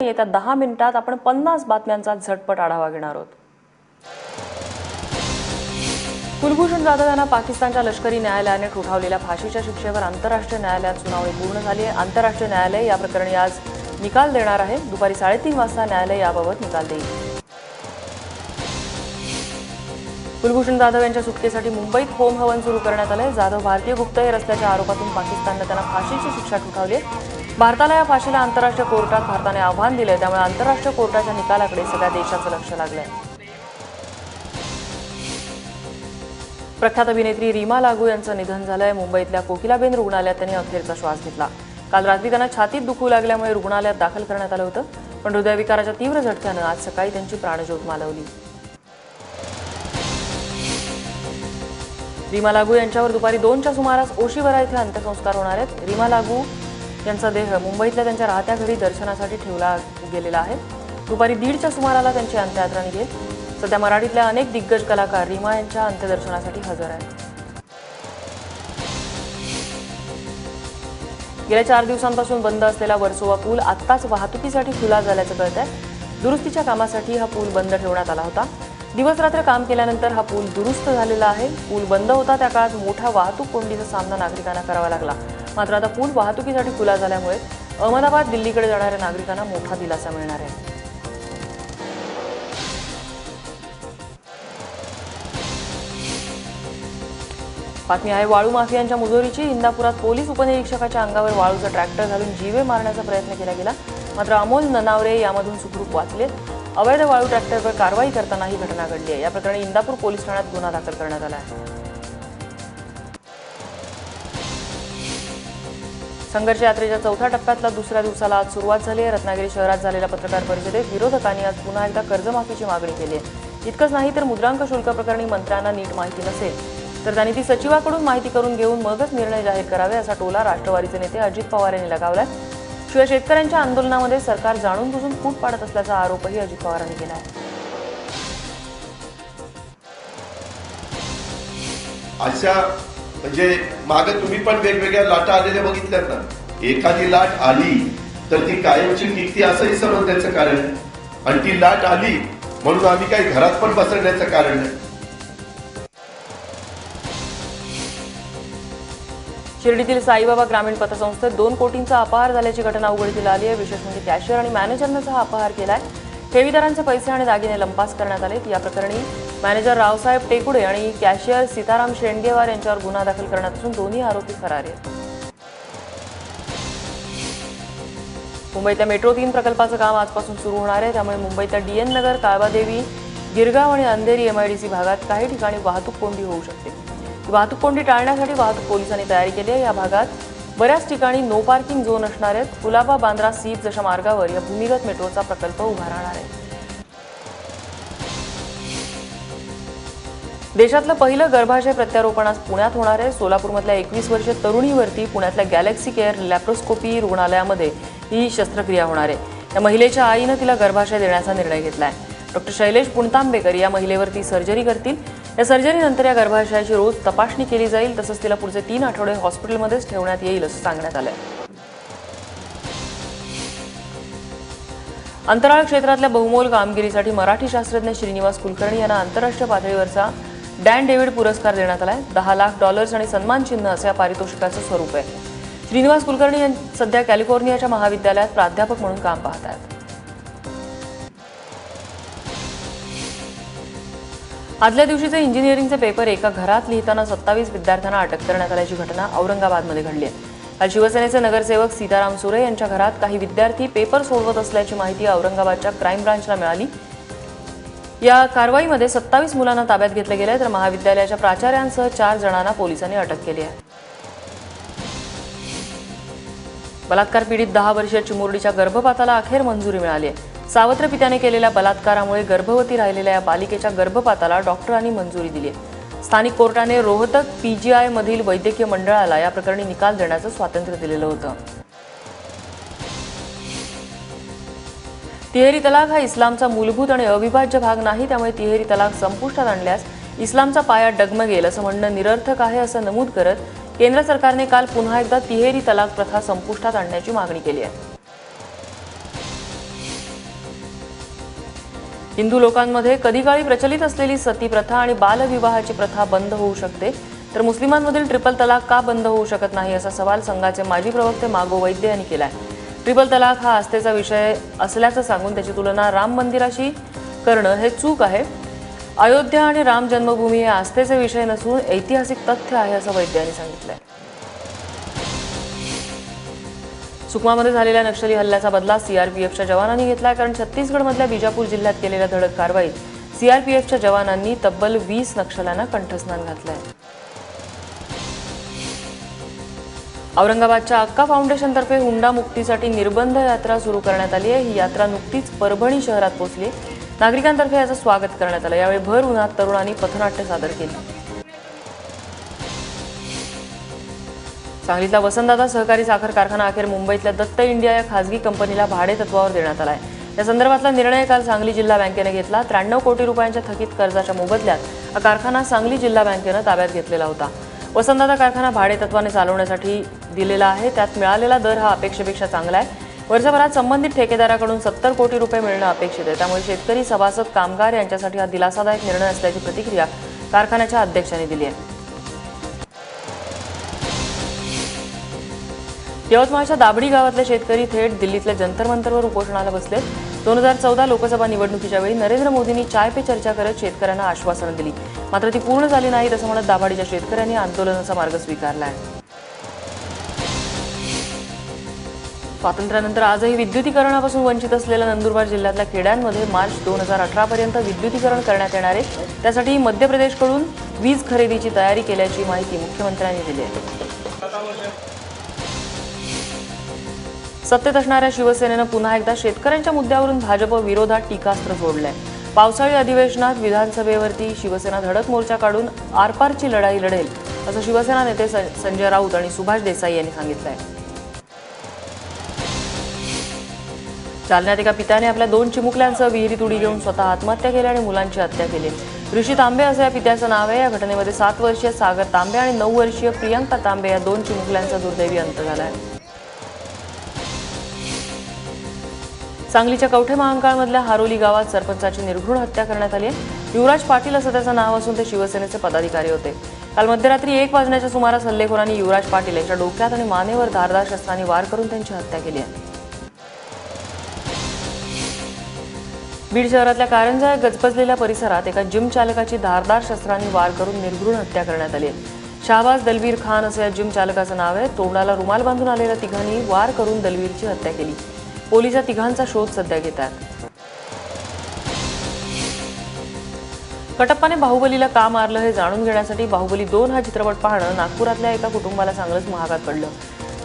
येत्या 10 मिनिटात आपण 50 बातम्यांचा झटपट आढावा घेणार आहोत। कुलभूषण जाधव यांना पाकिस्तानच्या लष्करी न्यायालयाने ठोठावलेल्या फाशीच्या शिक्षेवर आंतरराष्ट्रीय न्यायालयात सुनावणी पूर्ण झाली आहे। आंतरराष्ट्रीय न्यायालय या प्रकरणी आज निकाल देणार आहे। दुपारी 3:30 वाजता न्यायालय याबाबत निकाल देईल। कुलभूषण जाधव यांच्या सुटकेसाठी मुंबईत होम हवन सुरू करण्यात आले। जाधव भारतीय गुप्तहेर असल्याच्या आरोपातून पाकिस्तानने त्यांना फाशीची शिक्षा ठोठावली आहे। भारताला या फाशीला आंतरराष्ट्रीय कोर्टात भारताने आव्हान दिले, त्यामुळे आंतरराष्ट्रीय कोर्टाच्या निकालाकडे सगळ्या देशाचं लक्ष लागलंय। प्रख्यात अभिनेत्री रीमा लागू यांचं निधन झालंय। मुंबईतल्या कोकिलाबेन रुग्णालयात त्यांनी अखेरचा श्वास घेतला। काल रात्री त्यांना छातीत दुखू लागल्यामुळे रुग्णालयात दाखल करण्यात आलं होतं, पण हृदयविकाराच्या तीव्र झटक्यानं आज सकाळी त्यांची प्राणज्योत मालवली। रीमा लागू यांच्यावर दुपारी 2च्या सुमारास ओशिवरा येथे अंत्यसंस्कार होणार आहेत। रीमा लागू यांचा देह मुंबईतल्या त्यांच्या राहत्या घरी दर्शनासाठी ठेवला गेलेला आहे। दुपारी 1:30च्या सुमाराला त्यांची अंत्ययात्रा निघेल। सध्या मराठीतल्या अनेक दिग्गज कलाकार रीमा यांच्या अंत्यदर्शनासाठी हजर आहेत। गेल्या 4 दिवसांपासून बंद असलेला वर्सोवा पूल आत्ताच वाहतुकीसाठी खुला झाल्याचं कळत आहे। दुरुस्तीच्या कामासाठी हा पूल बंद ठेवण्यात आला होता। दिवस रात्र काम केल्यानंतर हा पूल दुरुस्त झालेला आहे। पूल बंद होता त्या काळात मोठा वाहतूक कोंडीचा सामना नागरिकांना करावा लागला, मात्र आता पूल वाहतुकीसाठी खुला झाल्यामुळे अहमदाबाद दिल्लीकडे जाणाऱ्या नागरिकांना मोठा दिलासा मिळणार आहे। बातमी आहे वाळू माफियांच्या मुजोरीची। इंदापुरात पोलीस उपनिरीक्षकाच्या अंगावर वाळूचा ट्रॅक्टर घालून जीवे मारण्याचा प्रयत्न केला गेला, मात्र अमोल ननावरे यामधून सुखरूप वाचले। अवैध वाळू ट्रॅक्टरवर कारवाई करताना ही घटना घडली आहे। या प्रकरणी इंदापूर पोलीस ठाण्यात गुन्हा दाखल करण्यात आला आहे। संघर्ष यात्रेच्या 4थ्या टप्प्यातल्या दुसऱ्या दिवसाला आज सुरुवात झाली आहे। रत्नागिरी शहरात झालेल्या पत्रकार परिषदेत विरोधकांनी आज पुन्हा एकदा कर्जमाफीची मागणी केली आहे। इतकंच नाही तर मुद्रांक शुल्क प्रकरणी मंत्र्यांना नीट माहिती नसेल तर त्यांनी ती सचिवाकडून माहिती करून घेऊन मगच निर्णय जाहीर करावे, असा टोला राष्ट्रवादीचे नेते अजित पवार यांनी लगावलाय। शिवाय शेतकऱ्यांच्या आंदोलनामध्ये सरकार जाणून बुजून फूट पाडत असल्याचा आरोपही अजित पवारांनी केला आहे। अशा म्हणजे मागे तुम्ही पण वेगवेगळ्या लाटा आलेल्या बघितल्यात ना। एखादी लाट आली तर ती कायमची टिकती असंही समजण्याचं कारण आहे, आणि ती लाट आली म्हणून आम्ही काही घरात पण बसवण्याचं कारण नाही। शिर्डीतील साईबाबा ग्रामीण पतसंस्थेत 2 कोटींचा अपहार झाल्याची घटना उघडकीला आली आहे। विशेष म्हणजे कॅशियर आणि मॅनेजरनं हा अपहार केलाय। ठेवीदारांचे पैसे आणि दागिने लंपास करण्यात आले। या प्रकरणी मॅनेजर रावसाहेब टेकुडे आणि कॅशियर सीताराम शेंडगेवार यांच्यावर गुन्हा दाखल करण्यात असून दोन्ही आरोपी फरार आहेत। मुंबईतल्या मेट्रो 3 प्रकल्पाचं काम आजपासून सुरू होणार आहे, त्यामुळे मुंबईतल्या DN नगर, काळबादेवी, गिरगाव आणि अंधेरी MIDC भागात काही ठिकाणी वाहतूक कोंडी होऊ शकते। वाहतूक कोंडी टाळण्यासाठी वाहतूक पोलिसांनी तयारी केली आहे। या भागात बऱ्याच ठिकाणी नो पार्किंग झोन असणार आहेत। कुलाबा, बांद्रा, सीप जशा मार्गावर या भूमिगत मेट्रोचा प्रकल्प उभा राहणार आहे। देशातलं पहिलं गर्भाशय प्रत्यारोपण आज पुण्यात होणार आहे। सोलापूरमधल्या 21 वर्षीय तरुणीवरती पुण्यातल्या गॅलेक्सी केअर लॅप्रोस्कोपी रुग्णालयामध्ये ही शस्त्रक्रिया होणार आहे। या महिलेच्या आईनं तिला गर्भाशय देण्याचा निर्णय घेतलाय। डॉक्टर शैलेश पुणतांबेकर या महिलेवरती सर्जरी करतील। या सर्जरीनंतर या गर्भाशयाची रोज तपासणी केली जाईल, तसंच तिला पुढचे 3 आठवडे हॉस्पिटलमध्येच ठेवण्यात येईल असं सांगण्यात आलंय। अंतराळ क्षेत्रातल्या बहुमोल कामगिरीसाठी मराठी शास्त्रज्ञ श्रीनिवास कुलकर्णी यांना आंतरराष्ट्रीय पातळीवरचा डॅन डेव्हिड पुरस्कार देण्यात आलाय। $10 लाख आणि सन्मान चिन्ह असं या पारितोषिकाचं स्वरूप आहे। श्रीनिवास कुलकर्णी सध्या कॅलिफोर्नियाच्या महाविद्यालयात प्राध्यापक म्हणून काम पाहत आहेत। आदल्या दिवशीचे इंजिनिअरिंगचे पेपर एका घरात लिहिताना 27 विद्यार्थ्यांना अटक करण्यात आल्याची घटना औरंगाबादमध्ये घडली आहे। काल शिवसेनेचे नगरसेवक सीताराम सुरे यांच्या घरात काही विद्यार्थी पेपर सोडवत असल्याची माहिती औरंगाबादच्या क्राईम ब्रांचला मिळाली। या कारवाईमध्ये 27 मुलांना ताब्यात घेतले गेले, तर महाविद्यालयाच्या प्राचार्यांसह 4 जणांना पोलिसांनी अटक केली आहे। बलात्कार पीडित 10 वर्षीय चिमुरडीच्या गर्भपाताला अखेर मंजुरी मिळाली आहे। सावत्र पित्याने केलेल्या बलात्कारामुळे गर्भवती राहिलेल्या या बालिकेच्या गर्भपाताला डॉक्टरांनी मंजुरी दिली आहे। स्थानिक कोर्टाने रोहतक PGI मधील वैद्यकीय मंडळाला या प्रकरणी निकाल देण्याचं स्वातंत्र्य दिलेलं होतं। तिहेरी तलाक हा इस्लामचा मूलभूत आणि अविभाज्य भाग नाही, त्यामुळे तिहेरी तलाक संपुष्टात आणल्यास इस्लामचा पाया डगमगेल असं म्हणणं निरर्थक आहे असं नमूद करत केंद्र सरकारने काल पुन्हा एकदा तिहेरी तलाक प्रथा संपुष्टात आणण्याची मागणी केली आहे। हिंदू लोकांमध्ये कधीकाळी प्रचलित असलेली सती प्रथा आणि बालविवाहाची प्रथा बंद होऊ शकते, तर मुस्लिमांमधील ट्रिपल तलाक का बंद होऊ शकत नाही असा सवाल संघाचे माजी प्रवक्ते मागो वैद्य यांनी केला आहे. ट्रिपल तलाक हा आस्थेचा विषय असल्याचं सांगून त्याची तुलना राम मंदिराशी करणं हे चूक आहे. अयोध्या आणि राम जन्मभूमी हे आस्थेचे विषय नसून ऐतिहासिक तथ्य आहे असं वैद्य यांनी सांगितलंय. सुकमामध्ये झालेल्या नक्षली हल्ल्याचा बदला सीआरपीएफच्या जवानांनी घेतला, कारण छत्तीसगडमधल्या बिजापूर जिल्ह्यात केलेल्या धडक कारवाईत सीआरपीएफच्या जवानांनी तब्बल 20 नक्षल्यांना कंठस्नान घातलंय. औरंगाबादच्या अक्का फाउंडेशनतर्फे हुंडा मुक्तीसाठी निर्बंध यात्रा सुरू करण्यात आली आहे. ही यात्रा नुकतीच परभणी शहरात पोहोचली. नागरिकांतर्फे याचं स्वागत करण्यात आलं. यावेळी भर उन्हात तरुणांनी पथनाट्य सादर केली. सांगलीतला वसंतदादा सहकारी साखर कारखाना अखेर मुंबईतल्या दत्त इंडिया या खासगी कंपनीला भाडे तत्वावर देण्यात आलाय. या संदर्भातला निर्णय काल सांगली जिल्हा बँकेने घेतला. 93 कोटी रुपयांच्या थकीत कर्जाच्या मोबदल्यात हा कारखाना सांगली जिल्हा बँकेनं ताब्यात घेतलेला होता. वसंतदादा कारखाना भाडे तत्वाने चालवण्यासाठी दिलेला आहे. त्यात मिळालेला दर हा अपेक्षेपेक्षा चांगला आहे. वर्षभरात संबंधित ठेकेदाराकडून 70 कोटी रुपये मिळणं अपेक्षित आहे. त्यामुळे शेतकरी, सभासद, कामगार यांच्यासाठी हा दिलासादायक निर्णय असल्याची प्रतिक्रिया कारखान्याच्या अध्यक्षांनी दिली आहे. यवतमाळच्या दाभडी गावातले शेतकरी थेट दिल्लीतल्या जंतर मंतरवर उपोषणाला बसले. 2014 लोकसभा निवडणुकीच्या वेळी नरेंद्र मोदींनी चाय पे चर्चा करत शेतकऱ्यांना आश्वासनं दिली, मात्र ती पूर्ण झाली नाहीत असं म्हणत दाभाडीच्या शेतकऱ्यांनी आंदोलनाचा मार्ग स्वीकारला आहे. स्वातंत्र्यानंतर आजही विद्युतीकरणापासून वंचित असलेल्या नंदुरबार जिल्ह्यातल्या खेड्यांमध्ये मार्च 2018 पर्यंत विद्युतीकरण करण्यात येणार आहे. त्यासाठी मध्य प्रदेशकडून वीज खरेदीची तयारी केल्याची माहिती मुख्यमंत्र्यांनी दिली आहे. सत्तेत असणाऱ्या शिवसेनेनं पुन्हा एकदा शेतकऱ्यांच्या मुद्द्यावरून भाजप विरोधात टीकास्त्र सोडलंय. पावसाळी अधिवेशनात विधानसभेवरती शिवसेना धडक मोर्चा काढून आरपारची लढाई लढेल असं शिवसेना नेते संजय राऊत आणि सुभाष देसाई यांनी सांगितलंय. जालन्यात एका पित्याने आपल्या 2 चिमुकल्यांसह विहिरीत उडी घेऊन स्वतः आत्महत्या केली आणि मुलांची हत्या केली. ऋषी तांबे असं या पित्याचं नाव आहे. या घटनेमध्ये 7 वर्षीय सागर तांबे आणि 9 वर्षीय प्रियंका तांबे या 2 चिमुकल्यांचा दुर्दैवी अंत झाला आहे. सांगलीच्या कवठे महांकाळमधल्या हारोली गावात सरपंचाची निर्घृण हत्या करण्यात आली आहे. युवराज पाटील असं त्याचं नाव असून ते शिवसेनेचे पदाधिकारी होते. काल मध्यरात्री 1 वाजण्याच्या सुमारास हल्लेखोरांनी युवराज पाटील यांच्या डोक्यात आणि मानेवर धारदार शस्त्रांनी वार करून त्यांची हत्या केली आहे. बीड शहरातल्या कारंजा या गजबजलेल्या परिसरात एका जिम चालकाची धारदार शस्त्रांनी वार करून निर्घृण हत्या करण्यात आली आहे. शाहबाज दलवीर खान असं या जिम चालकाचं नाव आहे. तोंडाला रुमाल बांधून आलेल्या तिघांनी वार करून दलवीरची हत्या केली. पोलीस या तिघांचा शोध सध्या घेतात. कटप्पाने बाहुबलीला का मारलं हे जाणून घेण्यासाठी बाहुबली 2 हा चित्रपट पाहणं नागपुरातल्या एका कुटुंबाला चांगलंच महागात पडलं.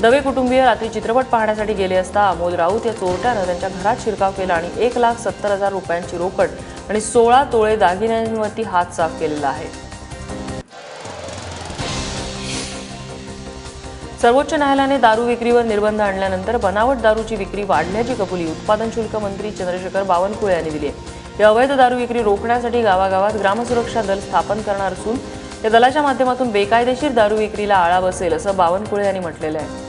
दवे कुटुंबीय रात्री चित्रपट पाहण्यासाठी गेले असता अमोल राऊत या चोरट्यानं त्यांच्या घरात शिरकाव केला आणि 1,70,000 रुपयांची रोकड आणि 16 तोळे दागिन्यांवरती हात साफ केलेला आहे. सर्वोच्च न्यायालयाने दारू विक्रीवर निर्बंध आणल्यानंतर बनावट दारूची विक्री वाढल्याची कबुली उत्पादन शुल्क मंत्री चंद्रशेखर बावनकुळे यांनी दिली आहे. या अवैध दारू विक्री रोखण्यासाठी गावागावात ग्रामसुरक्षा दल स्थापन करणार असून या दलाच्या माध्यमातून बेकायदेशीर दारू विक्रीला आळा बसेल असं बावनकुळे यांनी म्हटलेलं आहे.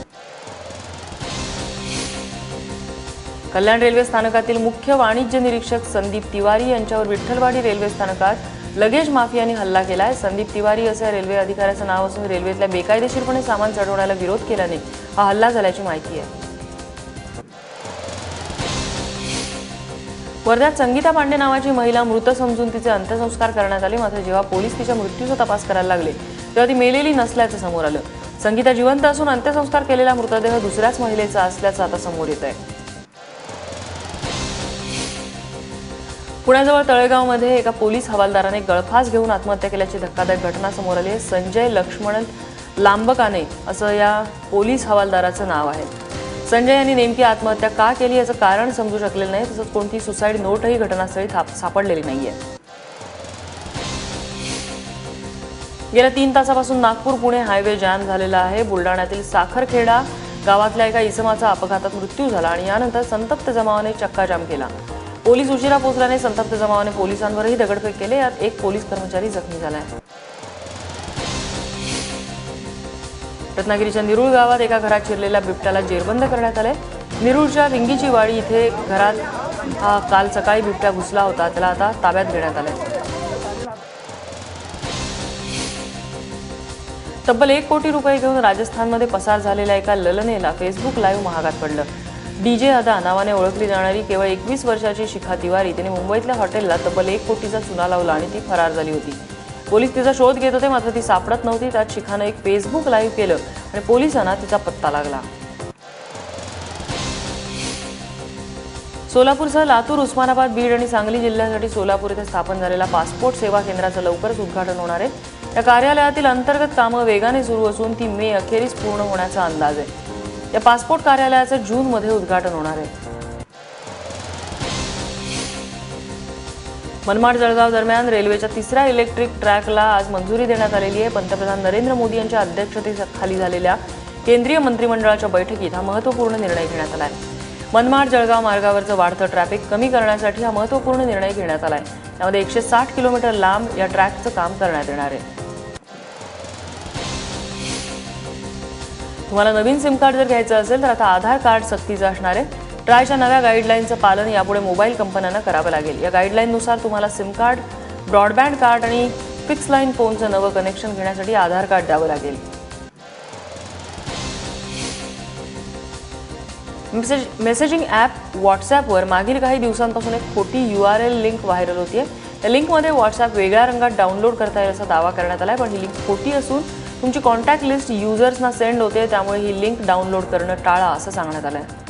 कल्याण रेल्वे स्थानकातील मुख्य वाणिज्य निरीक्षक संदीप तिवारी यांच्यावर विठ्ठलवाडी रेल्वे स्थानकात लगेज माफियाने हल्ला केलाय. संदीप तिवारी असं रेल्वे अधिकाऱ्याचं नाव असून रेल्वेतल्या बेकायदेशीरपणे सामान चढवण्याला विरोध केल्याने हा हल्ला झाल्याची माहिती आहे. वर्ध्यात संगीता पांडे नावाची महिला मृत समजून तिचे अंत्यसंस्कार करण्यात आले. मात्र जेव्हा पोलीस तिच्या मृत्यूचा तपास करायला लागले तेव्हा ती मेलेली नसल्याचं समोर आलं. संगीता जिवंत असून अंत्यसंस्कार केलेला मृतदेह दुसऱ्याच महिलेचा असल्याचं आता समोर येत आहे. पुण्याजवळ तळेगावमध्ये एका पोलीस हवालदाराने गळफास घेऊन आत्महत्या केल्याची धक्कादायक घटना समोर आली आहे. संजय लक्ष्मण लांबकाने असं या पोलीस हवालदाराचं नाव आहे. संजय यांनी नेमकी आत्महत्या का केली याचं कारण समजू शकलेलं नाही. तसंच कोणती सुसाईड नोटही घटनास्थळी सापडलेली नाहीये. गेल्या 3 तासापासून नागपूर पुणे हायवे जॅम झालेला आहे. बुलडाण्यातील साखरखेडा गावातल्या एका इसमाचा अपघातात मृत्यू झाला आणि यानंतर संतप्त जमावाने चक्काजाम केला. पोलीस उशिरा पोहोचल्याने संतप्त जमावाने पोलिसांवरही दगडफेक केली. यात एक पोलीस कर्मचारी जखमी झाला आहे. रत्नागिरीच्या निरुळ गावात एका घरात शिरलेल्या बिबट्याला जेरबंद करण्यात आले. निरुळच्या रिंगीची वाडी इथे घरात हा काल सकाळी बिबट्या घुसला होता, त्याला आता ताब्यात घेण्यात आले. तब्बल 1 कोटी रुपये घेऊन राजस्थानमध्ये पसार झालेल्या एका ललनेला फेसबुक लाईव्ह महागात पडलं. डीजे अदा नावाने ओळखली जाणारी केवळ 21 वर्षाची शिखा तिवारी तिने मुंबईतल्या हॉटेलला तब्बल 1 कोटीचा चुना लावला आणि ती फरार झाली होती. पोलीस तिचा शोध घेत होते, मात्र ती सापडत नव्हती. त्यात शिखानं एक फेसबुक लाईव्ह केलं आणि पोलिसांना तिचा पत्ता लागला. सोलापूरसह लातूर, उस्मानाबाद, बीड आणि सांगली जिल्ह्यासाठी सोलापूर येथे स्थापन झालेल्या पासपोर्ट सेवा केंद्राचं लवकरच उद्घाटन होणार आहे. या कार्यालयातील अंतर्गत कामं वेगाने सुरू असून ती मे अखेरीस पूर्ण होण्याचा अंदाज आहे. या पासपोर्ट कार्यालयाचं जूनमध्ये उद्घाटन होणार आहे. मनमाड जळगाव दरम्यान रेल्वेच्या 3ऱ्या इलेक्ट्रिक ट्रॅकला आज मंजुरी देण्यात आलेली आहे. पंतप्रधान नरेंद्र मोदी यांच्या अध्यक्षतेखाली झालेल्या केंद्रीय मंत्रिमंडळाच्या बैठकीत हा महत्त्वपूर्ण निर्णय घेण्यात आला आहे. मनमाड जळगाव मार्गावरचं वाढतं ट्रॅफिक कमी करण्यासाठी हा महत्त्वपूर्ण निर्णय घेण्यात आला आहे. यामध्ये 160 किलोमीटर लांब या ट्रॅकचं काम करण्यात येणार आहे. तुम्हाला नवीन सिम कार्ड जर घ्यायचं असेल तर आता आधार कार्ड सक्तीचं असणार आहे. ट्रायच्या नव्या गाईडलाईनचं पालन यापुढे मोबाईल कंपन्यांना करावं लागेल. या गाईडलाईननुसार तुम्हाला सिम कार्ड, ब्रॉडबँड कार्ड आणि फिक्स लाईन फोनचं नवं कनेक्शन घेण्यासाठी आधार कार्ड द्यावं लागेल. मेसेजिंग ॲप व्हॉट्सॲपवर मागील काही दिवसांपासून एक खोटी URL लिंक व्हायरल होतीये. या लिंकमध्ये व्हॉट्सॲप वेगळ्या रंगात डाउनलोड करता येईल असा दावा करण्यात आला आहे, पण ही लिंक खोटी असून तुमची कॉन्टॅक्ट लिस्ट युजर्सना सेंड होते, त्यामुळे ही लिंक डाउनलोड करणं टाळा असं सांगण्यात आलं आहे.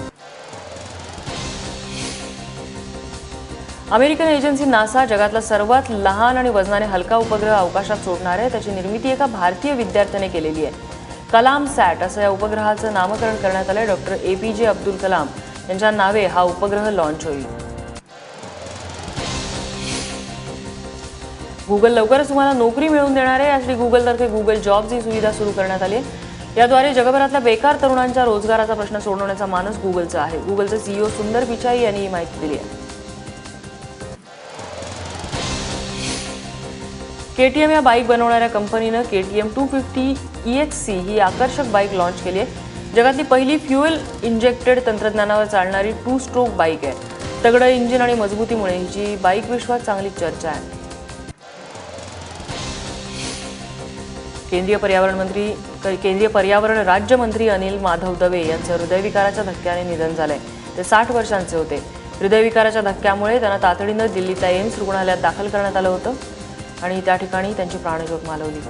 अमेरिकन एजन्सी नासा जगातला सर्वात लहान आणि वजनाने हलका उपग्रह अवकाशात सोडणार आहे. त्याची निर्मिती एका भारतीय विद्यार्थ्याने केलेली आहे. कलाम सॅट असं या उपग्रहाचं नामकरण करण्यात आलं. डॉक्टर APJ अब्दुल कलाम यांच्या नावे हा उपग्रह लॉन्च होईल. गुगल लवकरच तुम्हाला नोकरी मिळवून देणार आहे. यासाठी गुगलतर्फे गुगल जॉब्स ही सुविधा सुरू करण्यात आली आहे. याद्वारे जगभरातल्या बेकार तरुणांच्या रोजगाराचा प्रश्न सोडवण्याचा मानस गुगलचा आहे. गुगलचे CEO सुंदर पिचाई यांनी ही माहिती दिली आहे. KTM या बाईक बनवणाऱ्या कंपनीनं KTM 250 EXC ही आकर्षक बाईक लॉन्च केली आहे. जगातली पहिली फ्युएल इंजेक्टेड तंत्रज्ञानावर चालणारी 2 स्ट्रोक बाईक आहे. तगडं इंजिन आणि मजबूतीमुळे हिची बाईक विश्वात चांगली चर्चा आहे. केंद्रीय पर्यावरण राज्यमंत्री अनिल माधव दवे यांचं हृदयविकाराच्या धक्क्याने निधन झालंय. ते 60 वर्षांचे होते. हृदयविकाराच्या धक्क्यामुळे त्यांना तातडीनं दिल्लीतल्या एम्स रुग्णालयात दाखल करण्यात आलं होतं आणि त्या ठिकाणी त्यांची प्राणज्योत मालवली.